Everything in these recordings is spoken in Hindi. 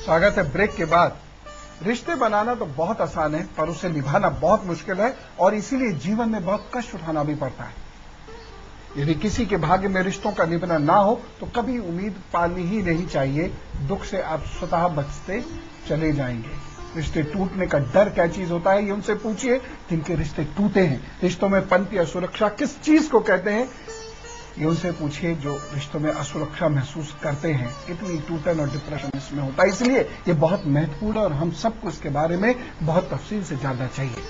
स्वागत है ब्रेक के बाद। रिश्ते बनाना तो बहुत आसान है, पर उसे निभाना बहुत मुश्किल है और इसीलिए जीवन में बहुत कष्ट उठाना भी पड़ता है। यदि किसी के भाग्य में रिश्तों का निभाना ना हो तो कभी उम्मीद पालनी ही नहीं चाहिए। दुख से आप स्वतः बचते चले जाएंगे। रिश्ते टूटने का डर क्या चीज होता है, ये उनसे पूछिए जिनके रिश्ते टूटे हैं। रिश्तों में पनपी असुरक्षा किस चीज को कहते हैं, ये उनसे पूछिए जो रिश्तों में असुरक्षा महसूस करते हैं। कितनी टूटन और डिप्रेशन इसमें होता है, इसलिए ये बहुत महत्वपूर्ण है और हम सबको इसके बारे में बहुत तफसील से जानना चाहिए।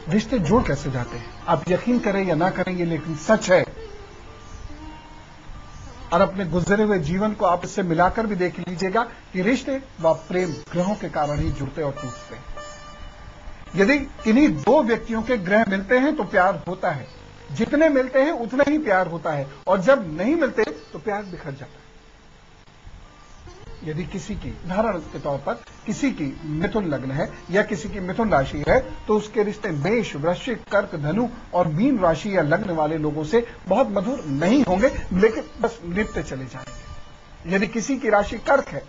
रिश्ते जुड़ कैसे जाते हैं, आप यकीन करें या ना करें, ये लेकिन सच है। और अपने गुजरे हुए जीवन को आप इससे मिलाकर भी देख लीजिएगा कि रिश्ते व प्रेम ग्रहों के कारण ही जुड़ते और टूटते हैं। यदि किन्हीं दो व्यक्तियों के ग्रह मिलते हैं तो प्यार होता है, जितने मिलते हैं उतना ही प्यार होता है, और जब नहीं मिलते तो प्यार बिखर जाता है। यदि किसी की, उदाहरण के तौर पर किसी की मिथुन लग्न है या किसी की मिथुन राशि है, तो उसके रिश्ते मेष, वृश्चिक, कर्क, धनु और मीन राशि या लग्न वाले लोगों से बहुत मधुर नहीं होंगे, लेकिन बस लिपते चले जाएंगे। यदि किसी की राशि कर्क है,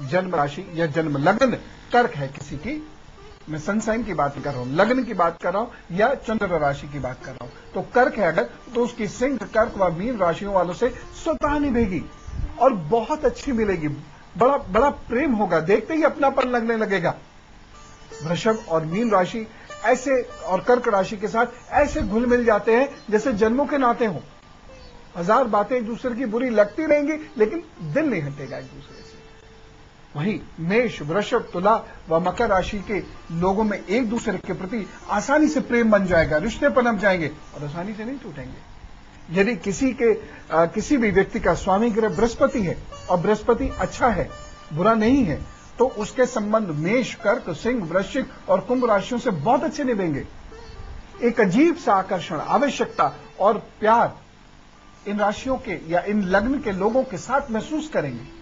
जन्म राशि या जन्म लग्न कर्क है किसी की, मैं सनसाइन की बात कर रहा हूं, लग्न की बात कर रहा हूं या चंद्र राशि की बात कर रहा हूं, तो कर्क है अगर, तो उसकी सिंह, कर्क व मीन राशियों वालों से स्वतः निभेगी और बहुत अच्छी मिलेगी। बड़ा बड़ा प्रेम होगा, देखते ही अपनापन लगने लगेगा। वृषभ और मीन राशि ऐसे और कर्क राशि के साथ ऐसे घुल मिल जाते हैं जैसे जन्मों के नाते हों। हजार बातें एक दूसरे की बुरी लगती रहेंगी, लेकिन दिल नहीं हटेगा एक दूसरे से। वहीं मेष, वृषभ, तुला व मकर राशि के लोगों में एक दूसरे के प्रति आसानी से प्रेम बन जाएगा, रिश्ते पनप जाएंगे और आसानी से नहीं टूटेंगे। यदि किसी भी व्यक्ति का स्वामी ग्रह बृहस्पति है और बृहस्पति अच्छा है, बुरा नहीं है, तो उसके संबंध मेष, कर्क, सिंह, वृश्चिक और कुंभ राशियों से बहुत अच्छे निभेंगे। एक अजीब सा आकर्षण, आवश्यकता और प्यार इन राशियों के या इन लग्न के लोगों के साथ महसूस करेंगे।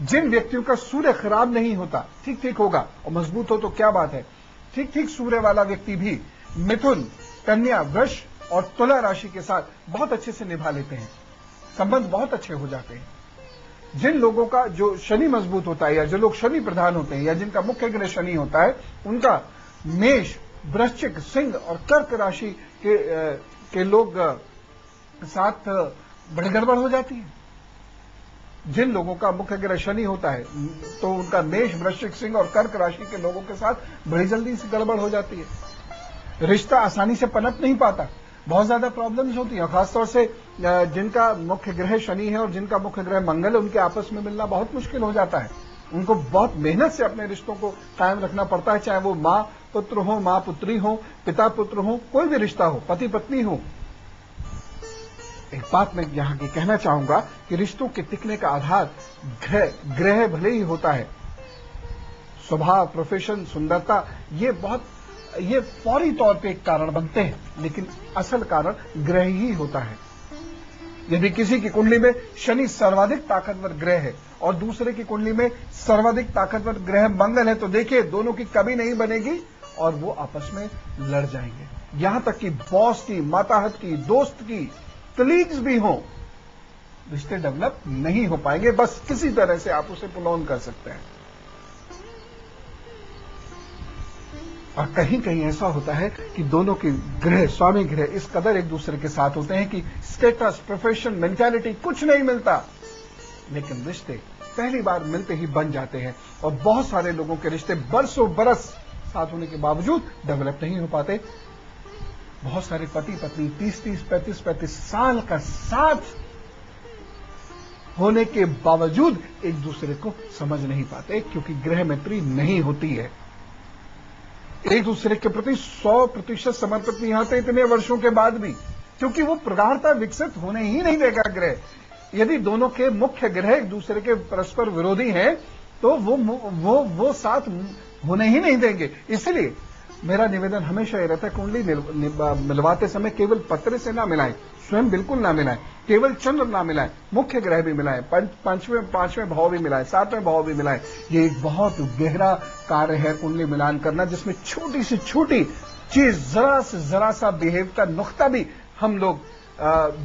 जिन व्यक्तियों का सूर्य खराब नहीं होता, ठीक ठीक होगा, और मजबूत हो तो क्या बात है, ठीक ठीक सूर्य वाला व्यक्ति भी मिथुन, कन्या, वृष और तुला राशि के साथ बहुत अच्छे से निभा लेते हैं, संबंध बहुत अच्छे हो जाते हैं। जिन लोगों का जो शनि मजबूत होता है या जो लोग शनि प्रधान होते हैं या जिनका मुख्य ग्रह शनि होता है, उनका मेष, वृश्चिक, सिंह और कर्क राशि के लोग साथ बड़ी गड़बड़ हो जाती है। जिन लोगों का मुख्य ग्रह शनि होता है तो उनका मेष, वृश्चिक, सिंह और कर्क राशि के लोगों के साथ बड़ी जल्दी से गड़बड़ हो जाती है। रिश्ता आसानी से पनप नहीं पाता, बहुत ज्यादा प्रॉब्लम्स होती हैं। खासतौर से जिनका मुख्य ग्रह शनि है और जिनका मुख्य ग्रह मंगल है, उनके आपस में मिलना बहुत मुश्किल हो जाता है। उनको बहुत मेहनत से अपने रिश्तों को कायम रखना पड़ता है, चाहे वो मां पुत्र हो, मां पुत्री हो, पिता पुत्र हो, कोई भी रिश्ता हो, पति पत्नी हो। एक बात मैं यहां की कहना चाहूंगा कि रिश्तों के टिकने का आधार ग्रह भले ही होता है, स्वभाव, प्रोफेशन, सुंदरता, ये फौरी तौर पे एक कारण बनते हैं, लेकिन असल कारण ग्रह ही होता है। यदि किसी की कुंडली में शनि सर्वाधिक ताकतवर ग्रह है और दूसरे की कुंडली में सर्वाधिक ताकतवर ग्रह मंगल है, तो देखिए दोनों की कभी नहीं बनेगी और वो आपस में लड़ जाएंगे। यहां तक कि बॉस की, माताहत की, दोस्त की, कलीग्स भी हों, रिश्ते डेवलप नहीं हो पाएंगे। बस किसी तरह से आप उसे पुल ऑन कर सकते हैं। और कहीं कहीं ऐसा होता है कि दोनों के ग्रह, स्वामी ग्रह इस कदर एक दूसरे के साथ होते हैं कि स्टेटस, प्रोफेशन, मेंटालिटी कुछ नहीं मिलता, लेकिन रिश्ते पहली बार मिलते ही बन जाते हैं। और बहुत सारे लोगों के रिश्ते बरसों बरस साथ होने के बावजूद डेवलप नहीं हो पाते। बहुत सारे पति पत्नी 30-30, 35-35 साल का साथ होने के बावजूद एक दूसरे को समझ नहीं पाते, क्योंकि ग्रह मैत्री नहीं होती है। एक दूसरे के प्रति 100% समर्पित नहीं होते इतने वर्षों के बाद भी, क्योंकि वो प्रगाढ़ता विकसित होने ही नहीं देगा ग्रह। यदि दोनों के मुख्य ग्रह एक दूसरे के परस्पर विरोधी हैं, तो वो साथ होने ही नहीं देंगे। इसलिए मेरा निवेदन हमेशा ये रहता है, कुंडली मिलवाते समय केवल पत्र से ना मिलाएं, स्वयं बिल्कुल ना मिलाएं, केवल चंद्र ना मिलाएं, मुख्य ग्रह भी मिलाएं, पांचवें भाव भी मिलाएं, 7वें भाव भी मिलाएं। ये एक बहुत गहरा कार्य है कुंडली मिलान करना, जिसमें छोटी से छोटी चीज, जरा से जरा सा बिहेव का नुक्ता भी हम लोग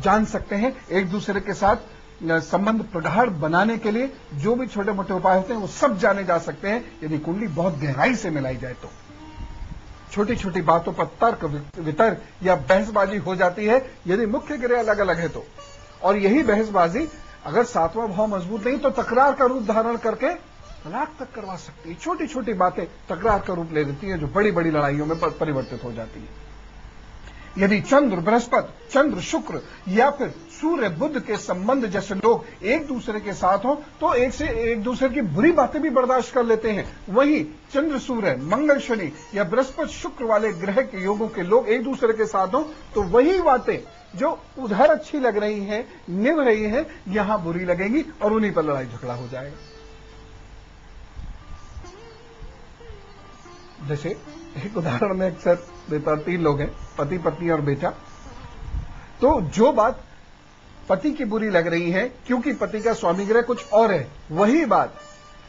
जान सकते हैं, एक दूसरे के साथ संबंध प्रगाढ़ बनाने के लिए जो भी छोटे मोटे उपाय होते हैं वो सब जाने जा सकते हैं यदि कुंडली बहुत गहराई से मिलाई जाए तो। छोटी छोटी बातों पर तर्क वितर्क या बहसबाजी हो जाती है यदि मुख्य ग्रह अलग अलग है तो, और यही बहसबाजी अगर सातवां भाव मजबूत नहीं तो तकरार का रूप धारण करके तलाक तक करवा सकती है। छोटी छोटी बातें तकरार का रूप ले लेती है जो बड़ी बड़ी लड़ाइयों में परिवर्तित हो जाती है। यदि चंद्र बृहस्पति, चंद्र शुक्र या फिर सूर्य बुध के संबंध जैसे लोग एक दूसरे के साथ हों तो एक दूसरे की बुरी बातें भी बर्दाश्त कर लेते हैं। वहीं चंद्र सूर्य, मंगल शनि या बृहस्पति शुक्र वाले ग्रह के योगों के लोग एक दूसरे के साथ हों तो वही बातें जो उधर अच्छी लग रही हैं, निभ रही हैं, यहां बुरी लगेंगी और उन्हीं पर लड़ाई झगड़ा हो जाएगा। जैसे एक उदाहरण में अक्सर देता, 3 लोग हैं, पति पत्नी और बेटा। तो जो बात पति की बुरी लग रही है क्योंकि पति का स्वामी ग्रह कुछ और है, वही बात